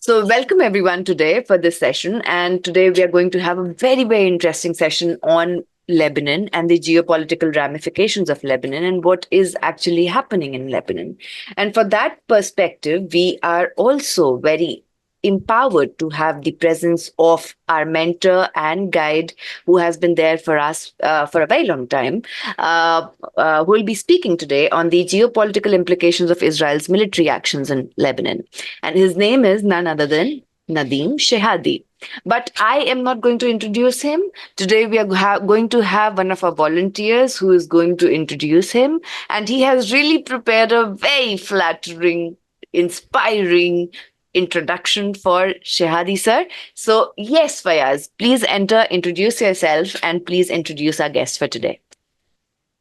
So, welcome everyone today for this session. And today we are going to have a very, very interesting session on Lebanon and the geopolitical ramifications of Lebanon and what is actually happening in Lebanon. And for that perspective, we are also very empowered to have the presence of our mentor and guide who has been there for us for a very long time, who will be speaking today on the geopolitical implications of Israel's military actions in Lebanon. And his name is none other than Nadim Shehadi. But I am not going to introduce him. Today, we are going to have one of our volunteers who is going to introduce him. And he has really prepared a very flattering, inspiring introduction for Shehadi sir. So, yes, Fayaz, please enter, introduce yourself, and please introduce our guest for today.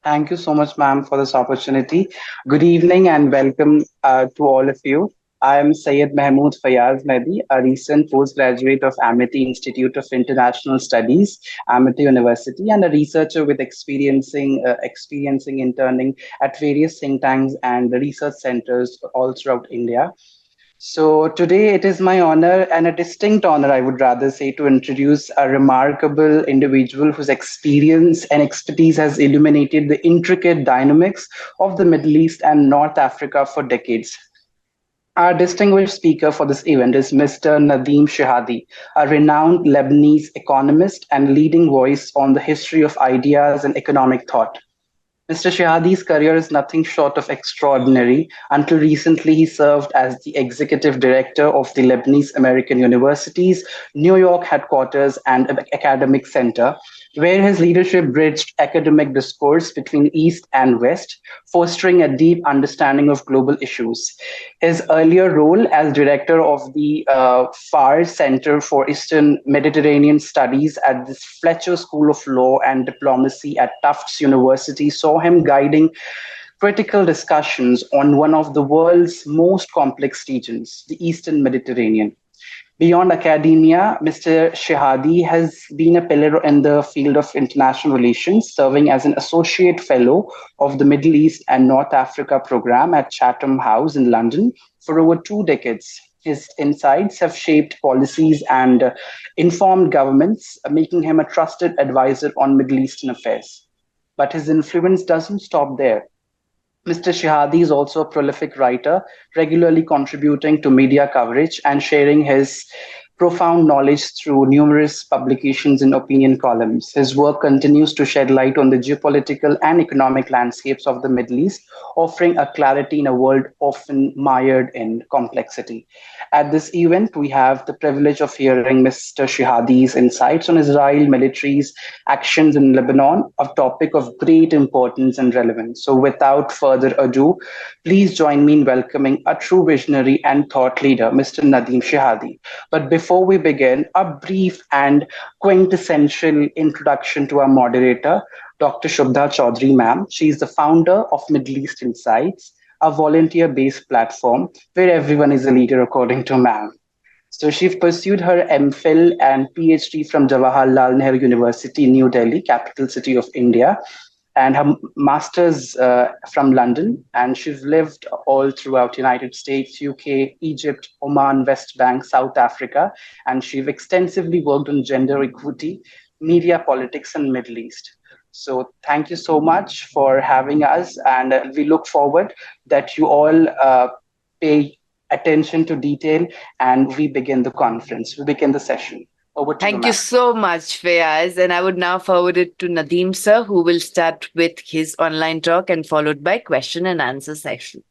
Thank you so much, ma'am, for this opportunity. Good evening and welcome to all of you. I am Syed Mahmood Fayaz Mehdi, a recent postgraduate of Amity Institute of International Studies, Amity University, and a researcher with experiencing interning at various think tanks and research centers all throughout India. So today it is my honor and a distinct honor, I would rather say, to introduce a remarkable individual whose experience and expertise has illuminated the intricate dynamics of the Middle East and North Africa for decades. Our distinguished speaker for this event is Mr. Nadim Shehadi, a renowned Lebanese economist and leading voice on the history of ideas and economic thought. Mr. Shehadi's career is nothing short of extraordinary. Until recently, he served as the executive director of the Lebanese American University's New York headquarters and academic center, where his leadership bridged academic discourse between East and West, fostering a deep understanding of global issues. His earlier role as director of the FAR Center for Eastern Mediterranean Studies at the Fletcher School of Law and Diplomacy at Tufts University saw him guiding critical discussions on one of the world's most complex regions, the Eastern Mediterranean. Beyond academia, Mr. Shehadi has been a pillar in the field of international relations, serving as an associate fellow of the Middle East and North Africa program at Chatham House in London for over 2 decades. His insights have shaped policies and informed governments, making him a trusted advisor on Middle Eastern affairs. But his influence doesn't stop there. Mr. Shehadi is also a prolific writer, regularly contributing to media coverage and sharing his profound knowledge through numerous publications and opinion columns. His work continues to shed light on the geopolitical and economic landscapes of the Middle East, offering a clarity in a world often mired in complexity. At this event, we have the privilege of hearing Mr. Shehadi's insights on Israel military's actions in Lebanon, a topic of great importance and relevance. So, without further ado, please join me in welcoming a true visionary and thought leader, Mr. Nadim Shehadi. But before we begin, a brief and quintessential introduction to our moderator, Dr. Shubha Chaudhary, ma'am. She is the founder of Middle East Insights, a volunteer based platform where everyone is a leader, according to ma'am. So she pursued her MPhil and PhD from Jawaharlal Nehru University, New Delhi, capital city of India, and her master's from London. And she's lived all throughout United States, UK, Egypt, Oman, West Bank, South Africa, and she's extensively worked on gender equity, media politics, and Middle East. So thank you so much for having us, and we look forward that you all pay attention to detail, and we begin the conference. We begin the session. Over to you, Thank you ma'am. so much, Fayaz. And I would now forward it to Nadim sir, who will start with his online talk and followed by question and answer session.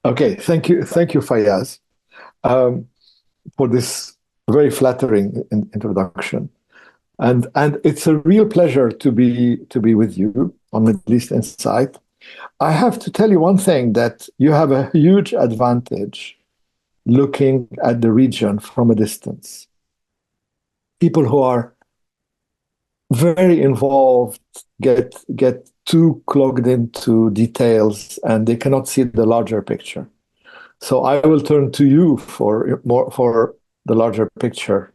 Okay, thank you, Fayaz, for this very flattering introduction, and it's a real pleasure to be with you on Middle East Insight. I have to tell you one thing, that you have a huge advantage looking at the region from a distance. People who are very involved get too clogged into details and they cannot see the larger picture. So I will turn to you for the larger picture,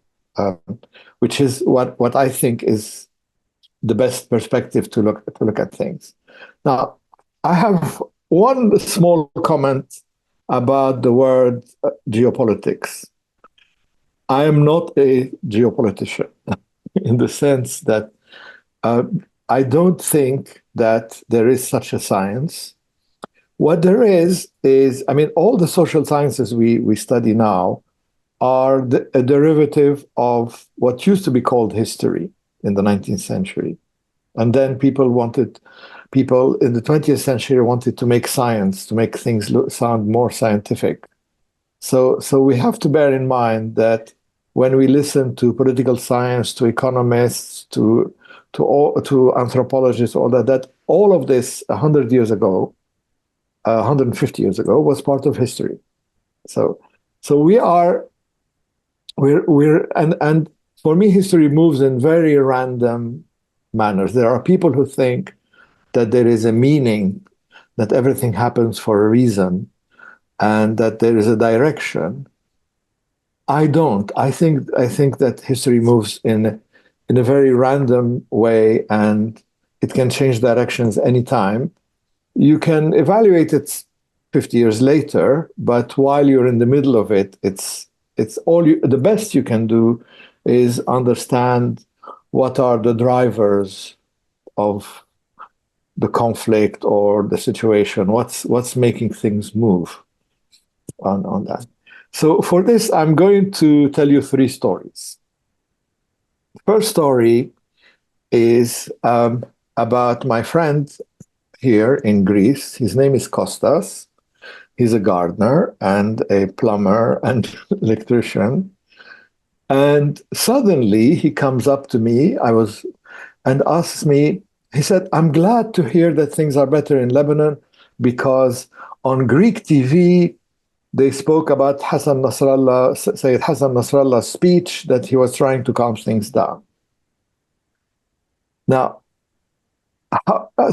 which is what I think is the best perspective to look at things. Now, I have one small comment about the word geopolitics. I am not a geopolitician in the sense that uh, I don't think that there is such a science. What there is, I mean, all the social sciences we study now are a derivative of what used to be called history in the 19th century. And then people in the 20th century wanted to make science, to make things sound more scientific. So we have to bear in mind that when we listen to political science, to economists, to anthropologists, that all of this 100 years ago, 150 years ago, was part of history. So so we're and for me, history moves in very random manners. There are people who think that there is a meaning, that everything happens for a reason, and that there is a direction. I don't. I think that history moves in a very random way, and it can change directions anytime. You can evaluate it 50 years later, but while you're in the middle of it, the best you can do is understand what are the drivers of the conflict or the situation, what's making things move on that. So for this, I'm going to tell you three stories. The first story is about my friend here in Greece. His name is Kostas. He's a gardener and a plumber and electrician. And suddenly he comes up to me, and asks me, he said, I'm glad to hear that things are better in Lebanon because on Greek TV, they spoke about Sayyid Hassan Nasrallah's speech that he was trying to calm things down. Now,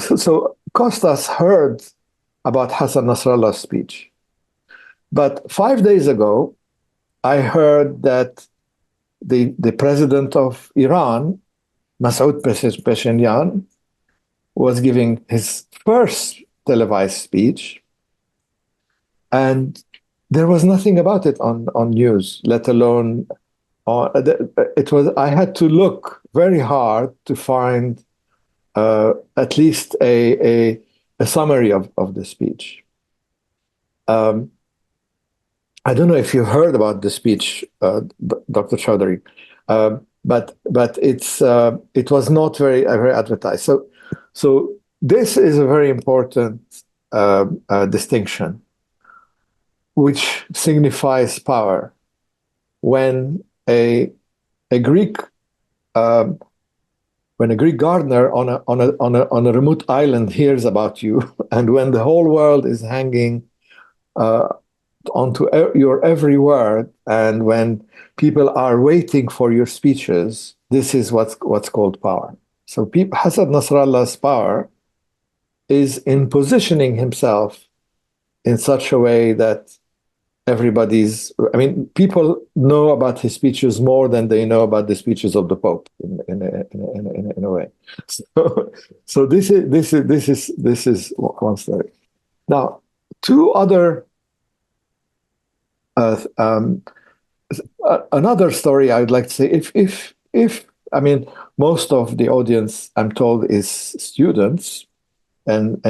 so Kostas heard about Hassan Nasrallah's speech. But 5 days ago, I heard that the president of Iran, Masoud Pezeshkian, was giving his first televised speech, and there was nothing about it on news, let alone it was. I had to look very hard to find at least a summary of the speech. I don't know if you heard about the speech, Dr. Chaudhary, but it was not very advertised. So this is a very important distinction, which signifies power. When a Greek gardener on a remote island hears about you, and when the whole world is hanging onto your every word, and when people are waiting for your speeches, this is what's called power. So Hassan Nasrallah's power is in positioning himself in such a way that people know about his speeches more than they know about the speeches of the Pope in a way. So this is one story. Now, two other another story I would like to say, if I mean, most of the audience, I'm told, is students and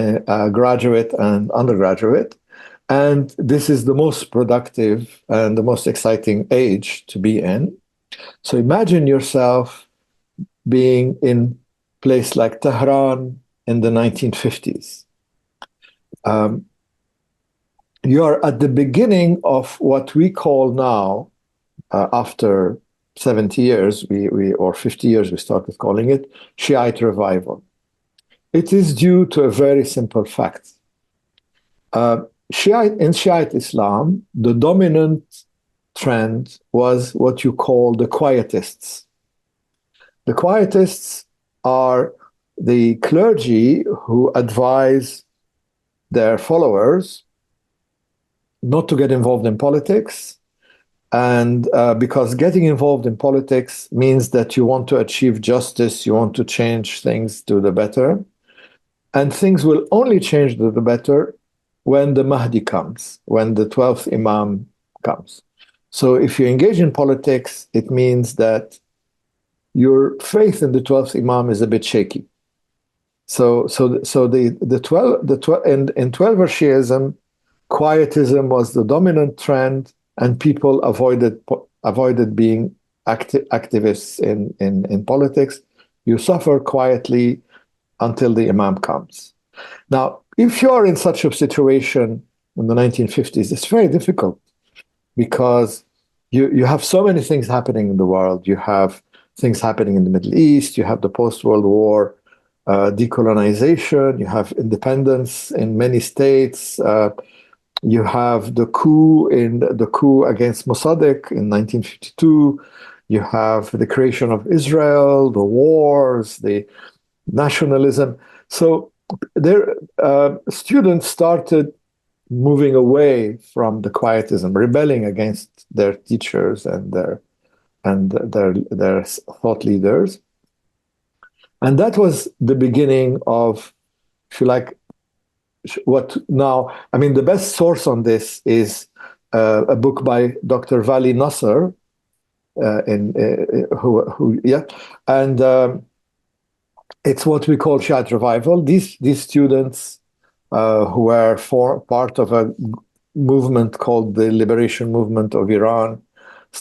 graduate and undergraduate, and this is the most productive and the most exciting age to be in. So imagine yourself being in a place like Tehran in the 1950s. You are at the beginning of what we call now, after 70 years, or 50 years, we started calling it Shiite revival. It is due to a very simple fact. In Shiite Islam, the dominant trend was what you call the quietists. The quietists are the clergy who advise their followers not to get involved in politics, and because getting involved in politics means that you want to achieve justice, you want to change things to the better, and things will only change to the better when the Mahdi comes, when the 12th Imam comes. So if you engage in politics, it means that your faith in the 12th Imam is a bit shaky. So the 12 in 12er Shiism, quietism was the dominant trend, and people avoided being activists in politics. You suffer quietly until the Imam comes. Now, if you are in such a situation in the 1950s, it's very difficult because you have so many things happening in the world. You have things happening in the Middle East. You have the post-World War decolonization. You have independence in many states. You have the coup against Mossadegh in 1952. You have the creation of Israel, the wars, the nationalism. So their students started moving away from the quietism, rebelling against their teachers and their thought leaders. And that was the beginning of, if you like, what now, I mean, the best source on this is a book by Dr. Vali Nasser, and it's what we call Shiite revival. These students who were part of a movement called the Liberation Movement of Iran,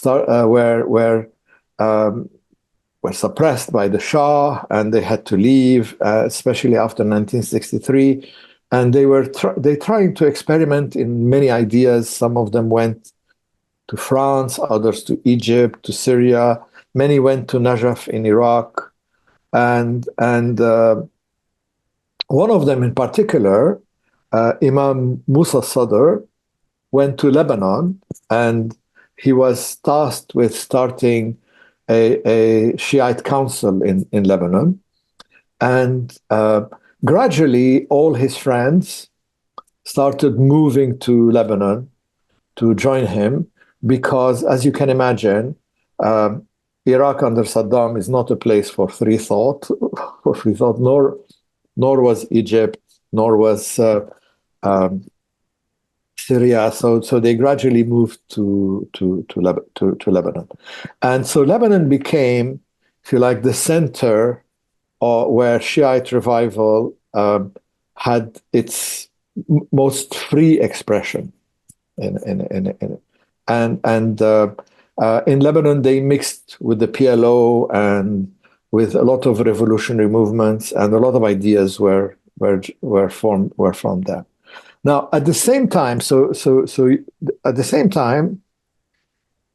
were suppressed by the Shah, and they had to leave, especially after 1963. And they trying to experiment in many ideas. Some of them went to France, others to Egypt, to Syria. Many went to Najaf in Iraq, and one of them in particular, Imam Musa Sadr, went to Lebanon, and he was tasked with starting a Shiite council in Lebanon. And gradually, all his friends started moving to Lebanon to join him because, as you can imagine, Iraq under Saddam is not a place for free thought, nor was Egypt, nor was Syria. So they gradually moved to Lebanon, and so Lebanon became, if you like, the center where Shiite revival had its most free expression. In Lebanon, they mixed with the PLO and with a lot of revolutionary movements, and a lot of ideas were formed there. Now, at the same time,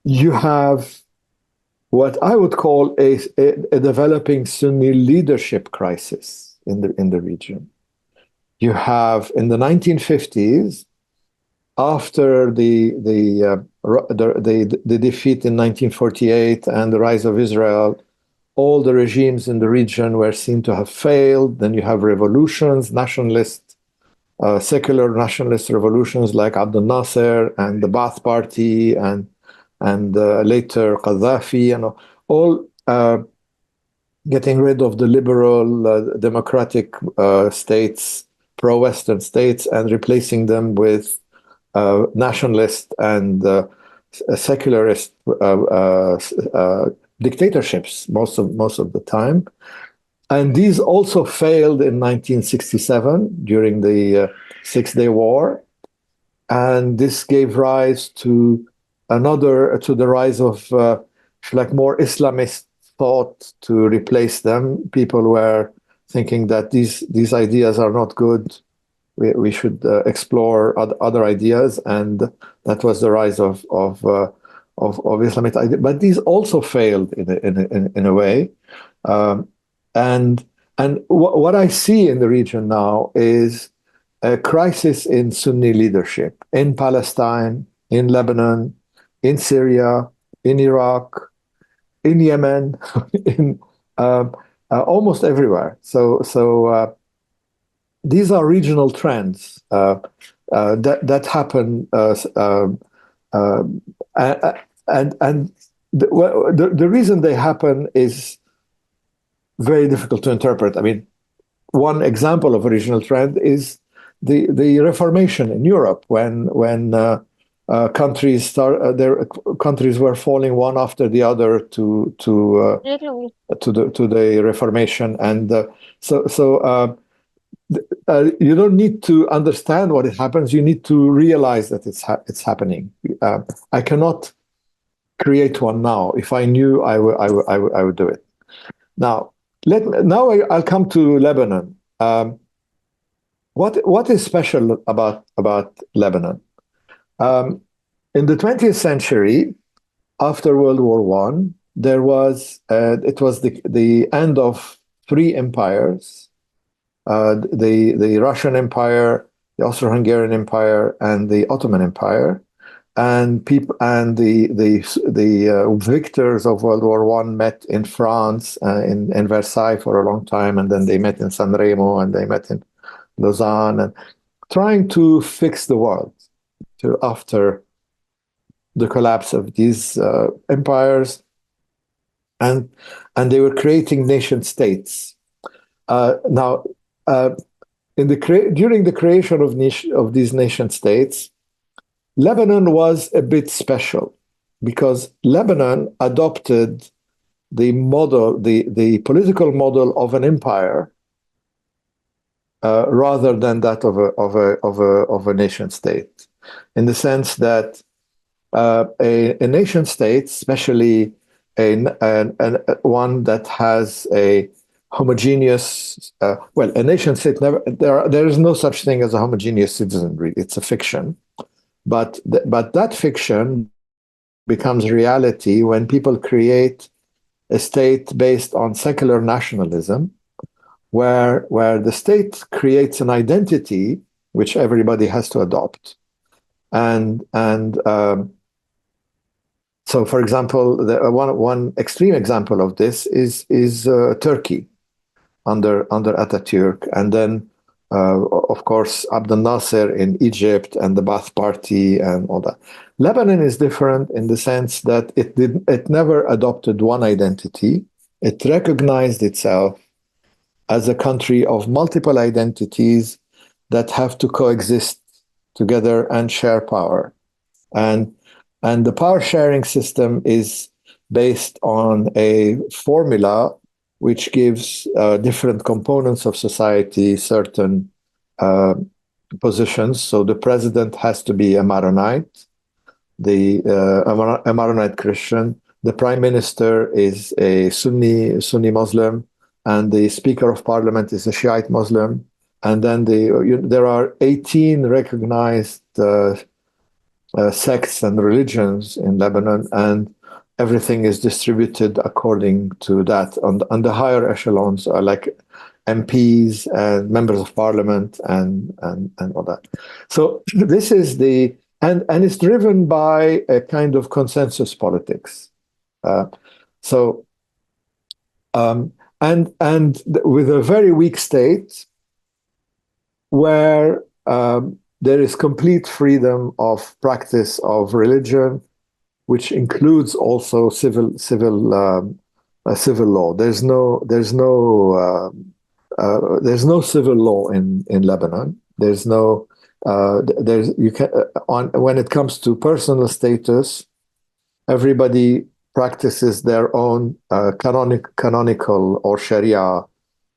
you have what I would call a developing Sunni leadership crisis in the region. You have in the 1950s, after the defeat in 1948 and the rise of Israel, all the regimes in the region were seen to have failed. Then you have revolutions, secular nationalist revolutions like Abdel Nasser and the Ba'ath Party and later Gaddafi, and all getting rid of the liberal democratic states, pro-Western states, and replacing them with nationalist and secularist dictatorships most of the time. And these also failed in 1967 during the Six-Day War, and this gave rise to the rise of like more Islamist thought to replace them. People were thinking that these ideas are not good. We should explore other ideas, and that was the rise of Islamist ideas. But these also failed in a way. And what I see in the region now is a crisis in Sunni leadership in Palestine, in Lebanon, in Syria, in Iraq, in Yemen, in almost everywhere. So these are regional trends that happen, and the reason they happen is very difficult to interpret. I mean, one example of a regional trend is the Reformation in Europe, when their countries were falling one after the other to the Reformation, and you don't need to understand what it happens. You need to realize that it's happening. I cannot create one now. If I knew, I would do it. Now, I'll come to Lebanon. What is special about Lebanon? In the 20th century, after World War One, it was the end of three empires: the Russian Empire, the Austro-Hungarian Empire, and the Ottoman Empire. And the victors of World War One met in France, in Versailles for a long time, and then they met in San Remo, and they met in Lausanne, and trying to fix the world after the collapse of these empires, and they were creating nation states. During the creation of these nation states, Lebanon was a bit special because Lebanon adopted the political model of an empire rather than that of a nation state, in the sense that a nation state, especially one that has a homogeneous, a nation state there is no such thing as a homogeneous citizenry. It's a fiction. But that fiction becomes reality when people create a state based on secular nationalism, where the state creates an identity which everybody has to adopt. So, for example, one extreme example of this is Turkey under Atatürk, and then of course, Abdel Nasser in Egypt and the Ba'ath Party and all that. Lebanon is different in the sense that it never adopted one identity. It recognized itself as a country of multiple identities that have to coexist together and share power. And the power sharing system is based on a formula which gives different components of society certain positions. So the president has to be a Maronite, a Maronite Christian. The prime minister is a Sunni Muslim, and the speaker of parliament is a Shiite Muslim. And then there are 18 recognized sects and religions in Lebanon, and everything is distributed according to that. On the higher echelons are like MPs and members of parliament and all that. So this is and it's driven by a kind of consensus politics. And with a very weak state where there is complete freedom of practice of religion, which includes also civil law. There's no civil law in Lebanon. When it comes to personal status, everybody practices their own canonical or Sharia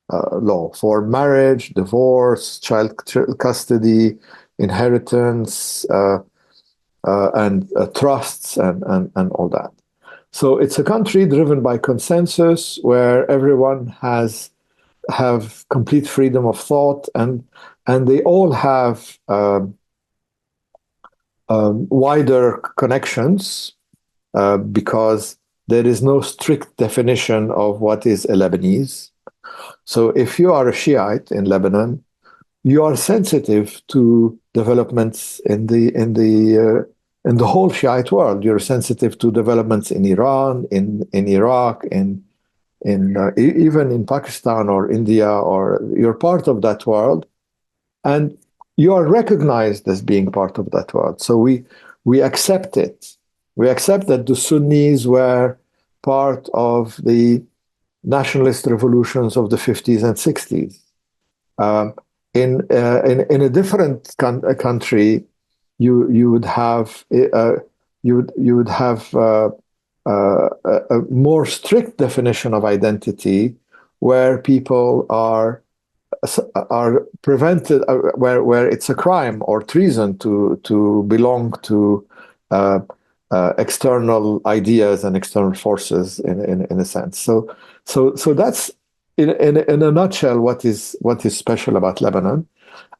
law for marriage, divorce, child custody, inheritance, and trusts and all that. So it's a country driven by consensus where everyone have complete freedom of thought, and they all have wider connections because there is no strict definition of what is a Lebanese. So if you are a Shiite in Lebanon, you are sensitive to developments in the whole Shiite world. You're sensitive to developments in Iran, in Iraq, even in Pakistan or India, or you're part of that world, and you are recognized as being part of that world. So we accept it. We accept that the Sunnis were part of the nationalist revolutions of the 50s and 60s. in a different country, you would have you would have a more strict definition of identity, where people are prevented, where it's a crime or treason to belong to uh, external ideas and external forces in a sense. So that's in a nutshell what is special about Lebanon.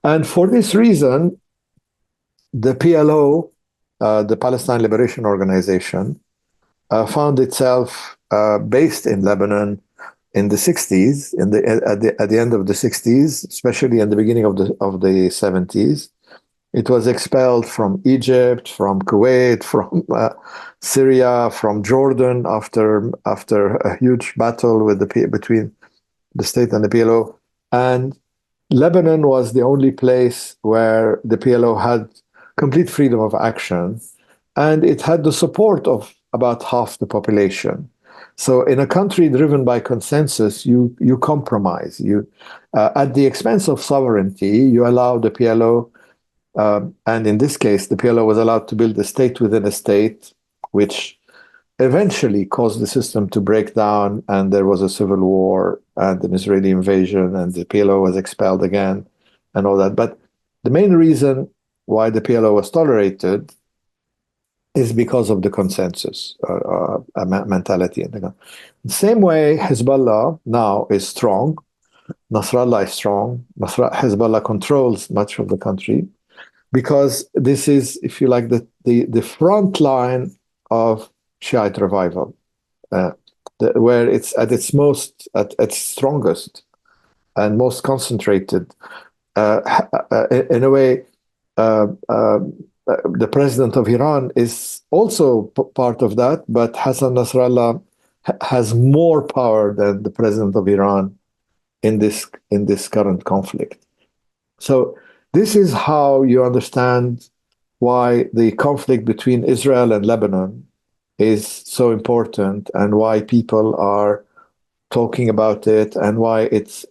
And for this reason, the PLO, the Palestine Liberation Organization, found itself based in Lebanon in the 60s, at the end of the 60s, especially in the beginning of the 70s. It was expelled from Egypt, from Kuwait, from Syria, from Jordan after a huge battle between the state and the PLO. And Lebanon was the only place where the PLO had complete freedom of action, and it had the support of about half the population. So, in a country driven by consensus, you compromise. You, at the expense of sovereignty, you allow the PLO, and in this case, the PLO was allowed to build a state within a state, which eventually caused the system to break down, and there was a civil war and an Israeli invasion, and the PLO was expelled again, and all that. But the main reason why the PLO was tolerated is because of the consensus mentality. In the same way, Hezbollah now is strong. Nasrallah is strong. Hezbollah controls much of the country because this is, if you like, the front line of Shiite revival, where it's at its strongest and most concentrated. In a way, the president of Iran is also part of that, but Hassan Nasrallah has more power than the president of Iran in this current conflict. So this is how you understand why the conflict between Israel and Lebanon is so important, and why people are talking about it, and why it's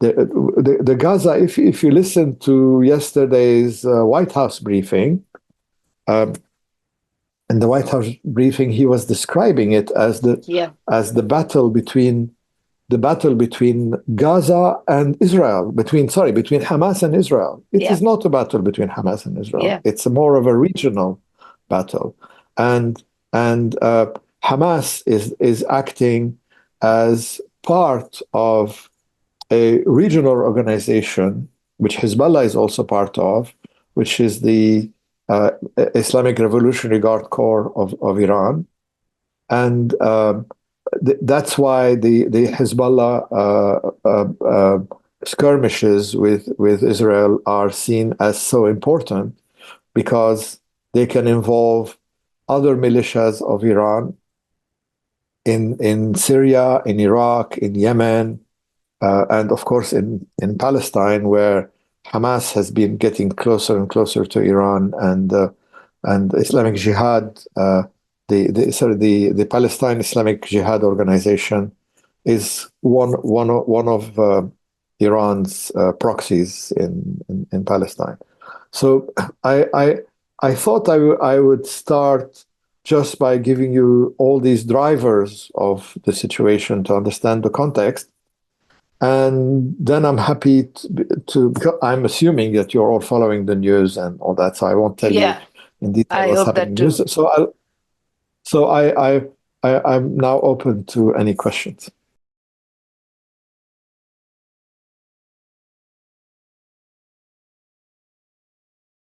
the Gaza. If you listen to yesterday's White House briefing, in the White House briefing, he was describing it as the battle between Gaza and Israel, between Hamas and Israel. It is not a battle between Hamas and Israel. Yeah. It's more of a regional battle, and Hamas is acting as part of a regional organization, which Hezbollah is also part of, which is the Islamic Revolutionary Guard Corps of Iran. And that's why the Hezbollah skirmishes with Israel are seen as so important, because they can involve other militias of Iran in Syria, in Iraq, in Yemen, and of course in Palestine, where Hamas has been getting closer and closer to Iran, and Islamic Jihad, the Palestine Islamic Jihad organization, is one of Iran's proxies in Palestine. So I thought I would start just by giving you all these drivers of the situation to understand the context. And then I'm happy because I'm assuming that you're all following the news and all that, so I won't tell you in detail what's happening in the news. So I'm now open to any questions.